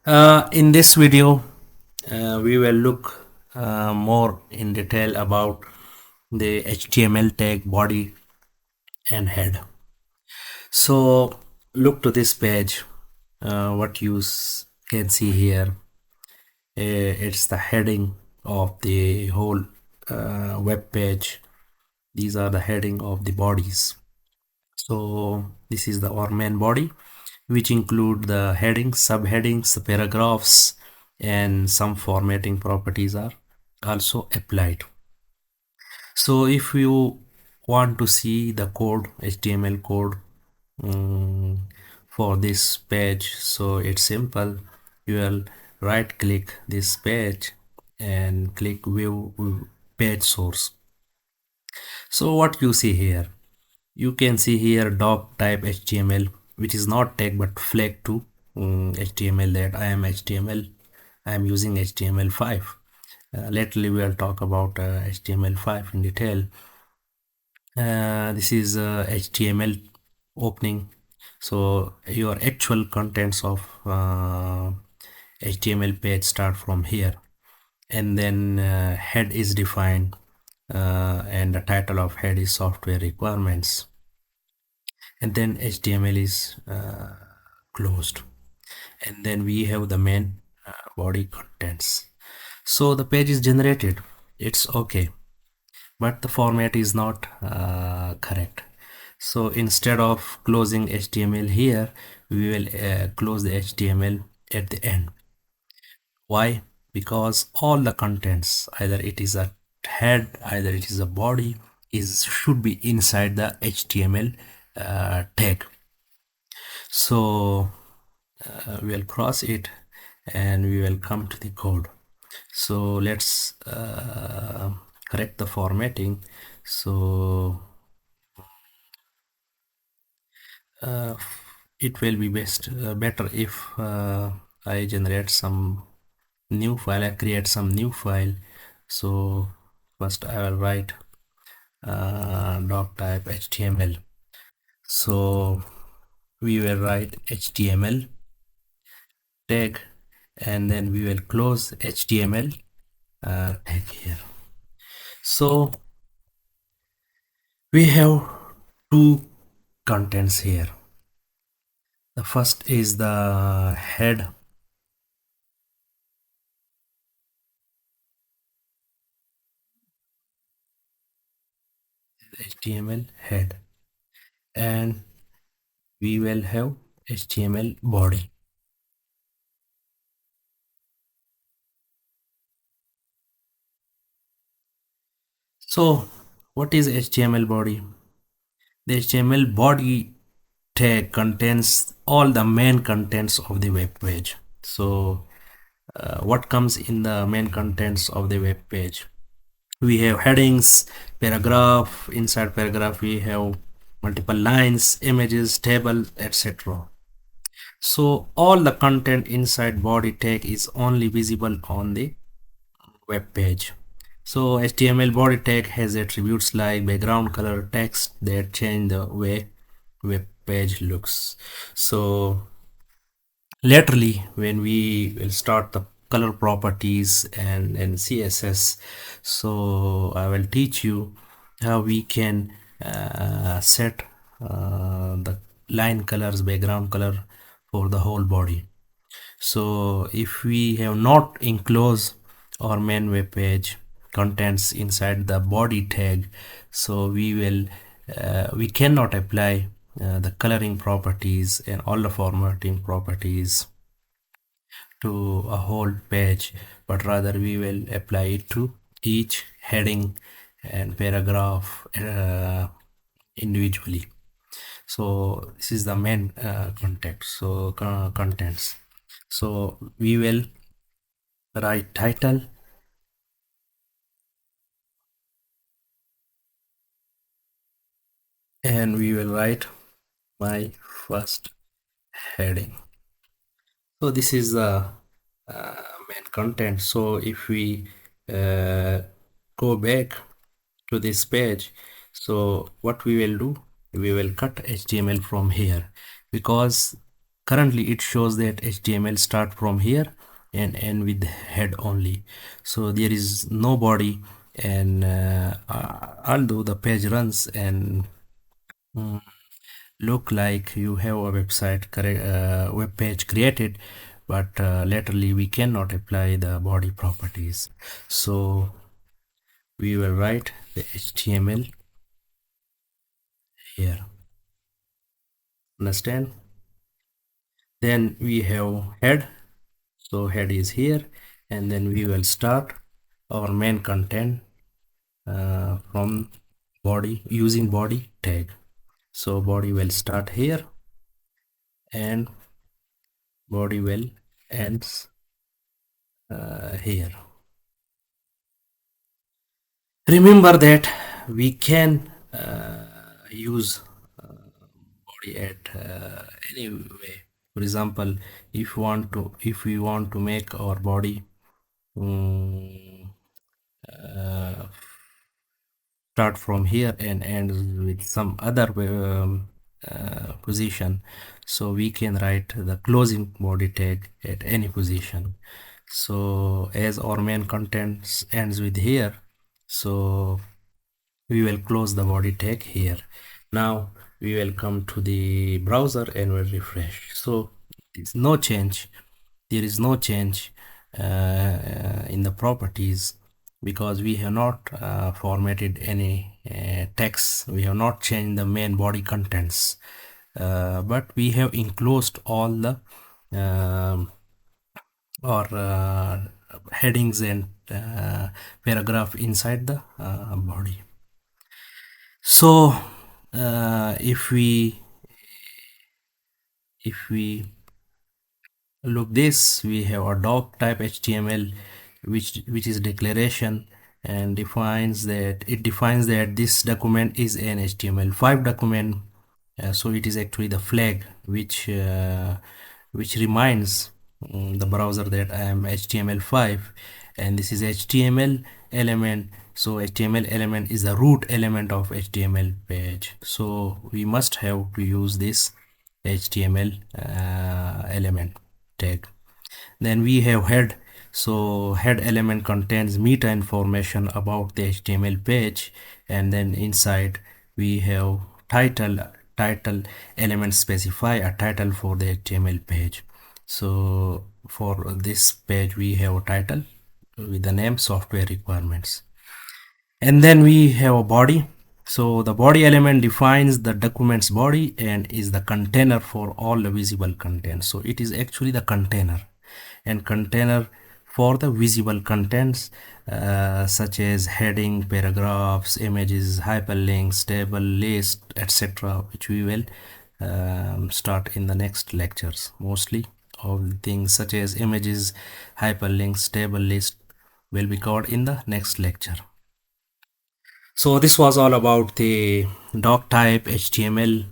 In this video, we will look more in detail about the HTML tag body and head. So look to this page. What you can see here, it's the heading of the whole web page. These are the heading of the bodies. So this is our main body, which include the headings, subheadings, the paragraphs, and some formatting properties are also applied. So if you want to see the code, HTML code for this page, so it's simple. You will right click this page and click view page source. So what you see here, you can see here doc type HTML, which is not tag but flag to HTML, that I am HTML. I am using HTML5. Later we will talk about HTML5 in detail. This is HTML opening. So your actual contents of HTML page start from here, and then head is defined, and the title of head is software requirements, and then HTML is closed, and then we have the main body contents. So the page is generated, it's okay, but the format is not correct. So instead of closing HTML here, we will close the HTML at the end. Why? Because all the contents, either it is a head, either it is a body, is should be inside the HTML tag. So we'll cross it and we will come to the code. So let's correct the formatting. So it will be better if I generate some new file. I create some new file. So first I will write doc type HTML. So we will write HTML tag, and then we will close HTML tag here. So we have two contents here. The first is the head, HTML head, and we will have HTML body. So what is HTML body? The HTML body tag contains all the main contents of the web page. So what comes in the main contents of the web page? We have headings, paragraph, inside paragraph we have multiple lines, images, table, etc. So all the content inside body tag is only visible on the web page. So HTML body tag has attributes like background color, text that change the way web page looks. So laterally, when we will start the color properties and CSS, so I will teach you how we can set the line colors, background color for the whole body. So if we have not enclosed our main web page contents inside the body tag, so we cannot apply the coloring properties and all the formatting properties to a whole page, but rather we will apply it to each heading and paragraph individually. So this is the main context. So contents. So we will write title, and we will write my first heading. So this is the main content. So if we uh, go back to this page, so what we will do, we will cut HTML from here, because currently it shows that HTML start from here and end with head only, so there is no body. And although the page runs and mm, look like you have a web page created, but laterally we cannot apply the body properties. So we will write the HTML here, understand? Then we have head, so head is here, and then we will start our main content from body using body tag. So body will start here and body will ends here. Remember that we can use body at any way. For example, if we want to make our body um, uh, start from here and end with some other position, so we can write the closing body tag at any position. So as our main content ends with here, so we will close the body tag here. Now we will come to the browser and we'll refresh. So there's no change, there is no change in the properties, because we have not formatted any text, we have not changed the main body contents, but we have enclosed all the or headings and paragraph inside the body. So if we look this, we have a doc type HTML, which is declaration, and defines that this document is an HTML5 document. So it is actually the flag which reminds the browser that I am HTML5, and this is HTML element. So HTML element is the root element of HTML page, so we must have to use this HTML element tag. Then we have head. So head element contains meta information about the HTML page, and then inside we have title element specify a title for the HTML page. So for this page we have a title with the name software requirements. And then we have a body. So the body element defines the document's body and is the container for all the visible content. So it is actually the container, and container for the visible contents such as heading, paragraphs, images, hyperlinks, table, list, etc., which we will start in the next lectures. Mostly of things such as images, hyperlinks, table, list will be covered in the next lecture. So this was all about the doc type HTML